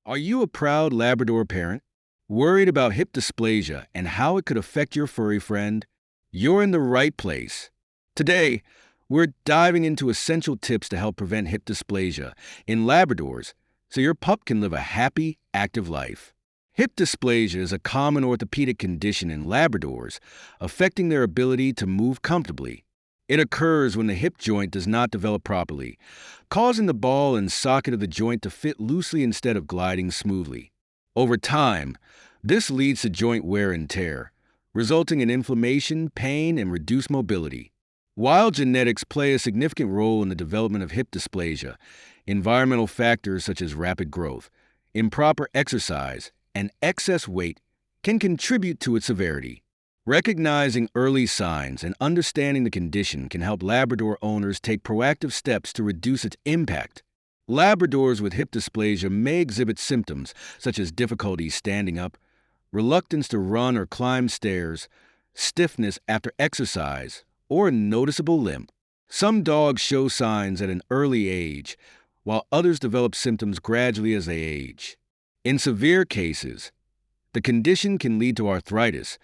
Are you a proud Labrador parent? Worried about hip dysplasia and how it could affect your furry friend? You're in the right place. Today, we're diving into essential tips to help prevent hip dysplasia in Labradors so your pup can live a happy, active life. Hip dysplasia is a common orthopedic condition in Labradors, affecting their ability to move comfortably. It occurs when the hip joint does not develop properly, causing the ball and socket of the joint to fit loosely instead of gliding smoothly. Over time, this leads to joint wear and tear, resulting in inflammation, pain, and reduced mobility. While genetics play a significant role in the development of hip dysplasia, environmental factors such as rapid growth, improper exercise, and excess weight can contribute to its severity. Recognizing early signs and understanding the condition can help Labrador owners take proactive steps to reduce its impact. Labradors with hip dysplasia may exhibit symptoms such as difficulty standing up, reluctance to run or climb stairs, stiffness after exercise, or a noticeable limp. Some dogs show signs at an early age, while others develop symptoms gradually as they age. In severe cases, the condition can lead to arthritis,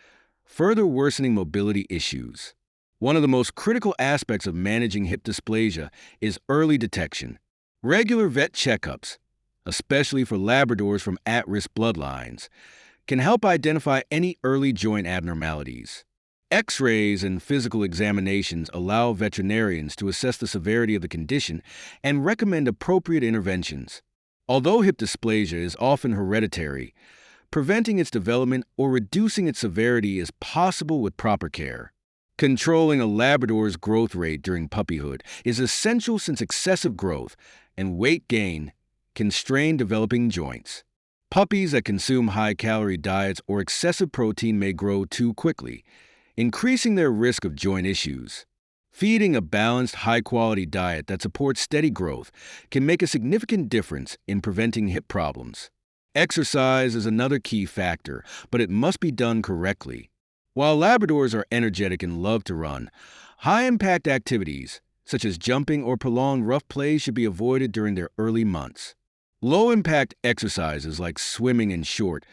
further worsening mobility issues. One of the most critical aspects of managing hip dysplasia is early detection. Regular vet checkups, especially for Labradors from at-risk bloodlines, can help identify any early joint abnormalities. X-rays and physical examinations allow veterinarians to assess the severity of the condition and recommend appropriate interventions. Although hip dysplasia is often hereditary, preventing its development or reducing its severity is possible with proper care. Controlling a Labrador's growth rate during puppyhood is essential since excessive growth and weight gain can strain developing joints. Puppies that consume high-calorie diets or excessive protein may grow too quickly, increasing their risk of joint issues. Feeding a balanced, high-quality diet that supports steady growth can make a significant difference in preventing hip problems. Exercise is another key factor, but it must be done correctly. While Labradors are energetic and love to run, high-impact activities, such as jumping or prolonged rough play, should be avoided during their early months. Low-impact exercises like swimming and short,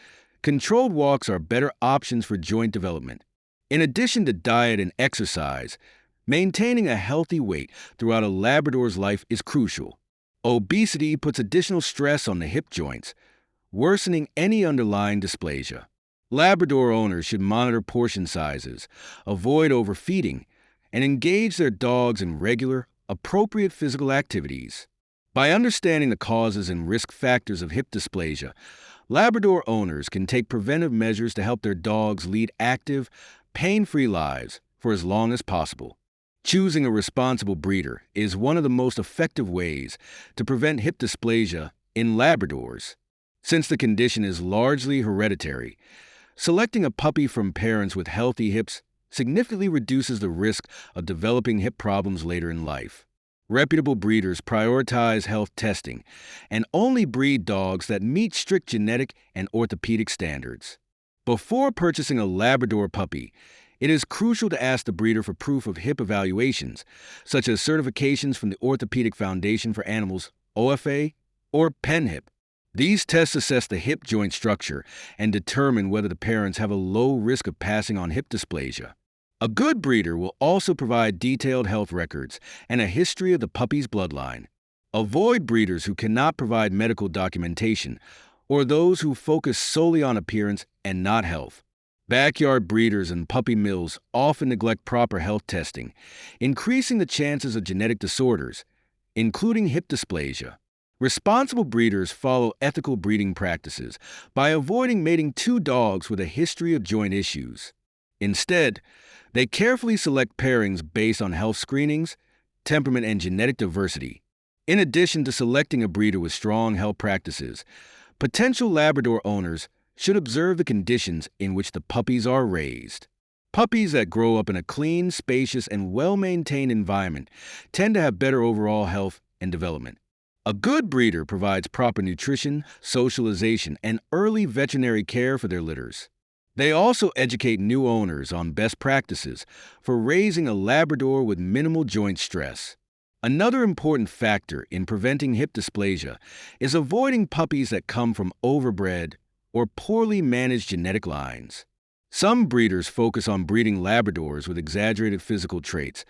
controlled walks are better options for joint development. In addition to diet and exercise, maintaining a healthy weight throughout a Labrador's life is crucial. Obesity puts additional stress on the hip joints, worsening any underlying dysplasia. Labrador owners should monitor portion sizes, avoid overfeeding, and engage their dogs in regular, appropriate physical activities. By understanding the causes and risk factors of hip dysplasia, Labrador owners can take preventive measures to help their dogs lead active, pain-free lives for as long as possible. Choosing a responsible breeder is one of the most effective ways to prevent hip dysplasia in Labradors. Since the condition is largely hereditary, selecting a puppy from parents with healthy hips significantly reduces the risk of developing hip problems later in life. Reputable breeders prioritize health testing and only breed dogs that meet strict genetic and orthopedic standards. Before purchasing a Labrador puppy, it is crucial to ask the breeder for proof of hip evaluations, such as certifications from the Orthopedic Foundation for Animals, OFA, or PennHip. These tests assess the hip joint structure and determine whether the parents have a low risk of passing on hip dysplasia. A good breeder will also provide detailed health records and a history of the puppy's bloodline. Avoid breeders who cannot provide medical documentation or those who focus solely on appearance and not health. Backyard breeders and puppy mills often neglect proper health testing, increasing the chances of genetic disorders, including hip dysplasia. Responsible breeders follow ethical breeding practices by avoiding mating two dogs with a history of joint issues. Instead, they carefully select pairings based on health screenings, temperament, and genetic diversity. In addition to selecting a breeder with strong health practices, potential Labrador owners should observe the conditions in which the puppies are raised. Puppies that grow up in a clean, spacious, and well-maintained environment tend to have better overall health and development. A good breeder provides proper nutrition, socialization, and early veterinary care for their litters. They also educate new owners on best practices for raising a Labrador with minimal joint stress. Another important factor in preventing hip dysplasia is avoiding puppies that come from overbred or poorly managed genetic lines. Some breeders focus on breeding Labradors with exaggerated physical traits,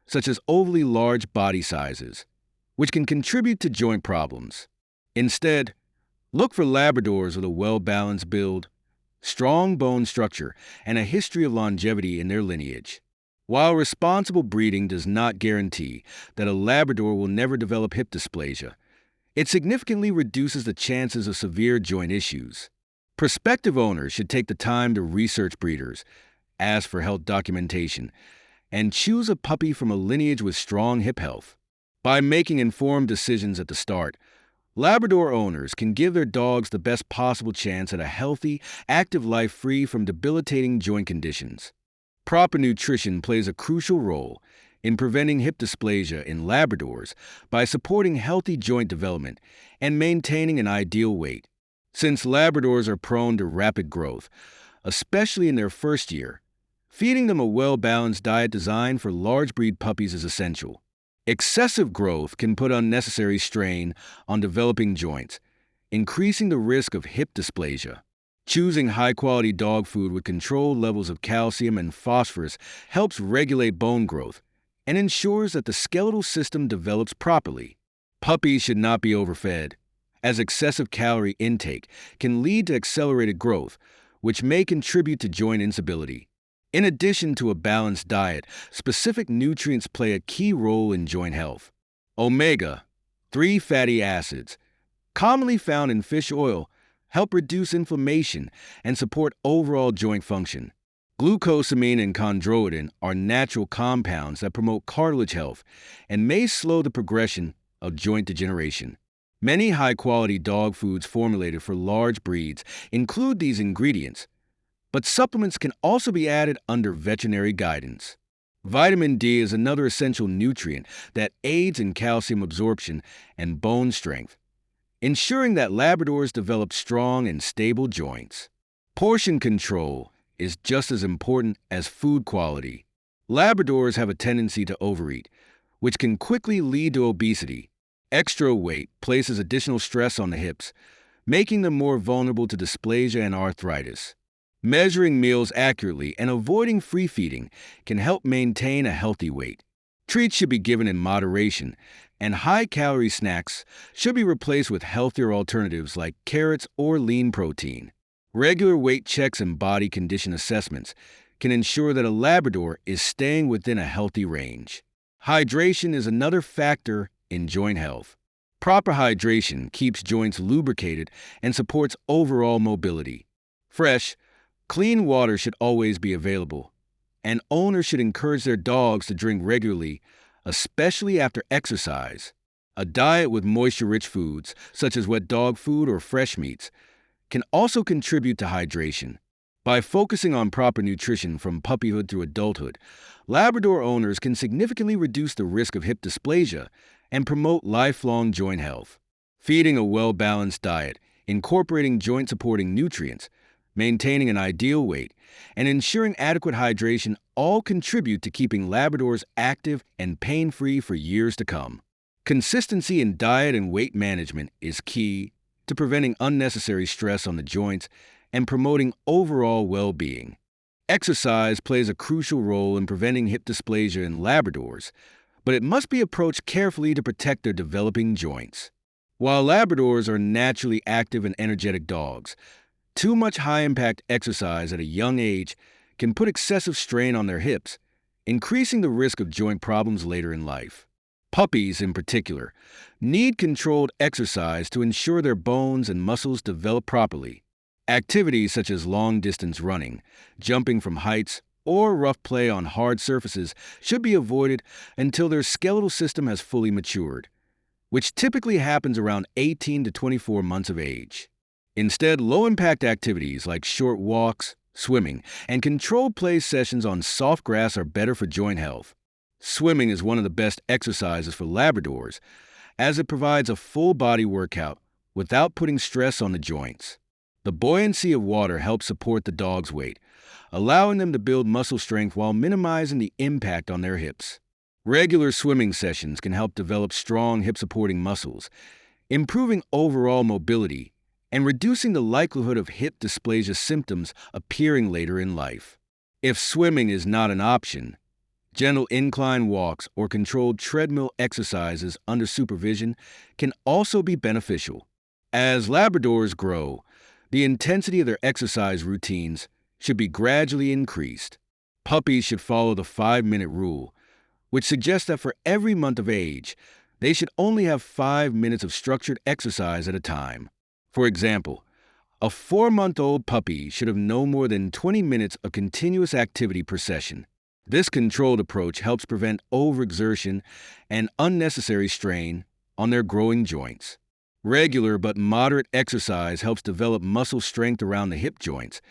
such as overly large body sizes, which can contribute to joint problems. Instead, look for Labradors with a well-balanced build, strong bone structure, and a history of longevity in their lineage. While responsible breeding does not guarantee that a Labrador will never develop hip dysplasia, it significantly reduces the chances of severe joint issues. Prospective owners should take the time to research breeders, ask for health documentation, and choose a puppy from a lineage with strong hip health. By making informed decisions at the start, Labrador owners can give their dogs the best possible chance at a healthy, active life free from debilitating joint conditions. Proper nutrition plays a crucial role in preventing hip dysplasia in Labradors by supporting healthy joint development and maintaining an ideal weight. Since Labradors are prone to rapid growth, especially in their first year, feeding them a well-balanced diet designed for large breed puppies is essential. Excessive growth can put unnecessary strain on developing joints, increasing the risk of hip dysplasia. Choosing high-quality dog food with controlled levels of calcium and phosphorus helps regulate bone growth and ensures that the skeletal system develops properly. Puppies should not be overfed, as excessive calorie intake can lead to accelerated growth, which may contribute to joint instability. In addition to a balanced diet, specific nutrients play a key role in joint health. Omega-3 fatty acids, commonly found in fish oil, help reduce inflammation and support overall joint function. Glucosamine and chondroitin are natural compounds that promote cartilage health and may slow the progression of joint degeneration. Many high-quality dog foods formulated for large breeds include these ingredients, but supplements can also be added under veterinary guidance. Vitamin D is another essential nutrient that aids in calcium absorption and bone strength, ensuring that Labradors develop strong and stable joints. Portion control is just as important as food quality. Labradors have a tendency to overeat, which can quickly lead to obesity. Extra weight places additional stress on the hips, making them more vulnerable to dysplasia and arthritis. Measuring meals accurately and avoiding free feeding can help maintain a healthy weight. Treats should be given in moderation, and high-calorie snacks should be replaced with healthier alternatives like carrots or lean protein. Regular weight checks and body condition assessments can ensure that a Labrador is staying within a healthy range. Hydration is another factor in joint health. Proper hydration keeps joints lubricated and supports overall mobility. Fresh, clean water should always be available, and owners should encourage their dogs to drink regularly, especially after exercise. A diet with moisture-rich foods, such as wet dog food or fresh meats, can also contribute to hydration. By focusing on proper nutrition from puppyhood through adulthood, Labrador owners can significantly reduce the risk of hip dysplasia and promote lifelong joint health. Feeding a well-balanced diet, incorporating joint-supporting nutrients, maintaining an ideal weight, and ensuring adequate hydration all contribute to keeping Labradors active and pain-free for years to come. Consistency in diet and weight management is key to preventing unnecessary stress on the joints and promoting overall well-being. Exercise plays a crucial role in preventing hip dysplasia in Labradors, but it must be approached carefully to protect their developing joints. While Labradors are naturally active and energetic dogs, too much high-impact exercise at a young age can put excessive strain on their hips, increasing the risk of joint problems later in life. Puppies, in particular, need controlled exercise to ensure their bones and muscles develop properly. Activities such as long-distance running, jumping from heights, or rough play on hard surfaces should be avoided until their skeletal system has fully matured, which typically happens around 18 to 24 months of age. Instead, low-impact activities like short walks, swimming, and controlled play sessions on soft grass are better for joint health. Swimming is one of the best exercises for Labradors, as it provides a full-body workout without putting stress on the joints. The buoyancy of water helps support the dog's weight, allowing them to build muscle strength while minimizing the impact on their hips. Regular swimming sessions can help develop strong hip-supporting muscles, improving overall mobility and reducing the likelihood of hip dysplasia symptoms appearing later in life. If swimming is not an option, gentle incline walks or controlled treadmill exercises under supervision can also be beneficial. As Labradors grow, the intensity of their exercise routines should be gradually increased. Puppies should follow the 5-minute rule, which suggests that for every month of age, they should only have 5 minutes of structured exercise at a time. For example, a 4-month-old puppy should have no more than 20 minutes of continuous activity per session. This controlled approach helps prevent overexertion and unnecessary strain on their growing joints. Regular but moderate exercise helps develop muscle strength around the hip joints,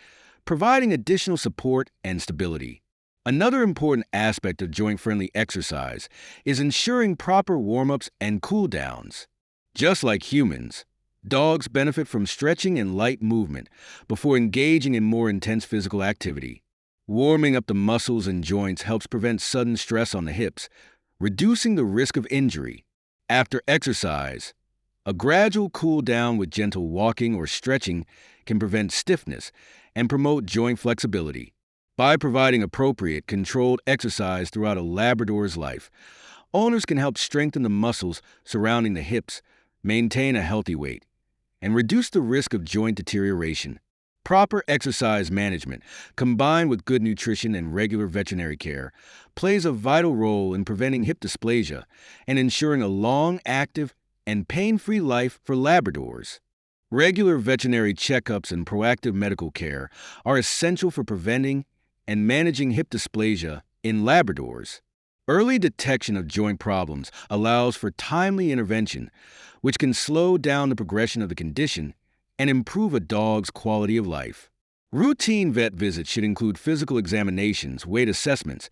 providing additional support and stability. Another important aspect of joint-friendly exercise is ensuring proper warm-ups and cool-downs. Just like humans, dogs benefit from stretching and light movement before engaging in more intense physical activity. Warming up the muscles and joints helps prevent sudden stress on the hips, reducing the risk of injury. After exercise, a gradual cool-down with gentle walking or stretching can prevent stiffness and promote joint flexibility. By providing appropriate, controlled exercise throughout a Labrador's life, owners can help strengthen the muscles surrounding the hips, maintain a healthy weight, and reduce the risk of joint deterioration. Proper exercise management, combined with good nutrition and regular veterinary care, plays a vital role in preventing hip dysplasia and ensuring a long, active, and pain-free life for Labradors. Regular veterinary checkups and proactive medical care are essential for preventing and managing hip dysplasia in Labradors. Early detection of joint problems allows for timely intervention, which can slow down the progression of the condition and improve a dog's quality of life. Routine vet visits should include physical examinations, weight assessments,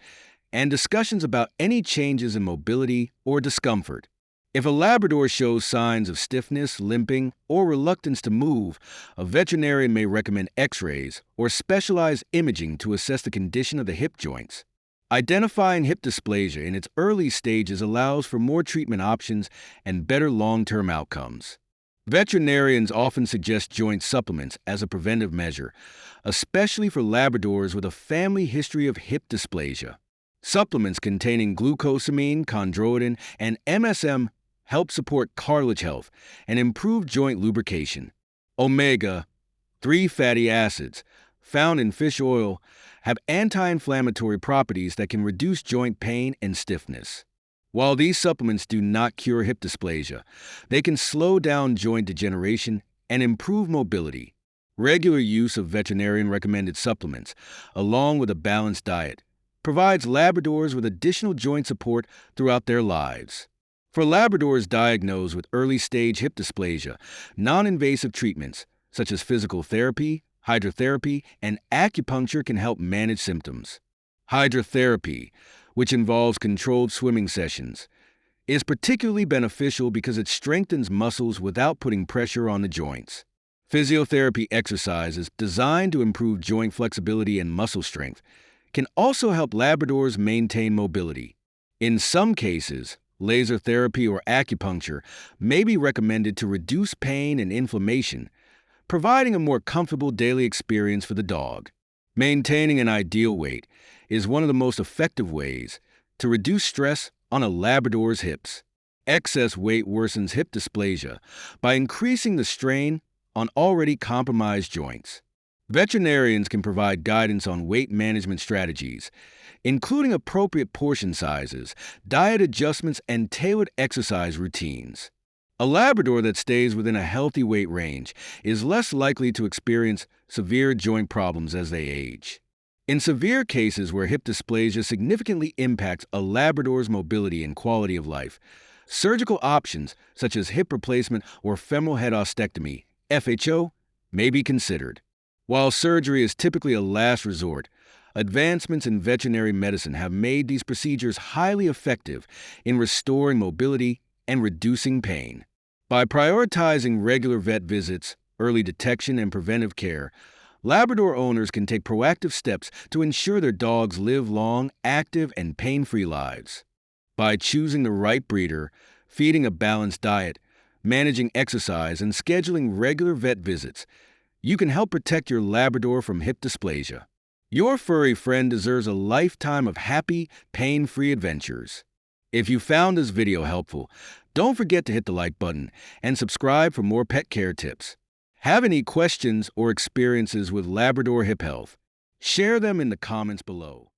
and discussions about any changes in mobility or discomfort. If a Labrador shows signs of stiffness, limping, or reluctance to move, a veterinarian may recommend X-rays or specialized imaging to assess the condition of the hip joints. Identifying hip dysplasia in its early stages allows for more treatment options and better long-term outcomes. Veterinarians often suggest joint supplements as a preventive measure, especially for Labradors with a family history of hip dysplasia. Supplements containing 𝗥𝗲𝗏𝗀𝗂𝗏, chondroitin, and MSM help support cartilage health and improve joint lubrication. 𝗥𝗲𝗋 fatty acids, found in fish oil, have anti-inflammatory properties that can reduce joint pain and stiffness. While these supplements do not cure hip dysplasia, they can slow down joint degeneration and improve mobility. Regular use of veterinarian-recommended supplements, along with a balanced diet, provides Labradors with additional joint support throughout their lives. For Labradors diagnosed with early-stage hip dysplasia, non-invasive treatments such as physical therapy, hydrotherapy, and acupuncture can help manage symptoms. Hydrotherapy, which involves controlled swimming sessions, is particularly beneficial because it strengthens muscles without putting pressure on the joints. Physiotherapy exercises designed to improve joint flexibility and muscle strength can also help Labradors maintain mobility. In some cases, laser therapy or acupuncture may be recommended to reduce pain and inflammation, providing a more comfortable daily experience for the dog. Maintaining an ideal weight is one of the most effective ways to reduce stress on a Labrador's hips. Excess weight worsens hip dysplasia by increasing the strain on already compromised joints. Veterinarians can provide guidance on weight management strategies, including appropriate portion sizes, diet adjustments, and tailored exercise routines. A Labrador that stays within a healthy weight range is less likely to experience severe joint problems as they age. In severe cases where hip dysplasia significantly impacts a Labrador's mobility and quality of life, surgical options such as hip replacement or femoral head ostectomy, FHO, may be considered. While surgery is typically a last resort, advancements in veterinary medicine have made these procedures highly effective in restoring mobility and reducing pain. By prioritizing regular vet visits, early detection, and preventive care, Labrador owners can take proactive steps to ensure their dogs live long, active, and pain-free lives. By choosing the right breeder, feeding a balanced diet, managing exercise, and scheduling regular vet visits, you can help protect your Labrador from hip dysplasia. Your furry friend deserves a lifetime of happy, pain-free adventures. If you found this video helpful, don't forget to hit the like button and subscribe for more pet care tips. Have any questions or experiences with Labrador hip health? Share them in the comments below.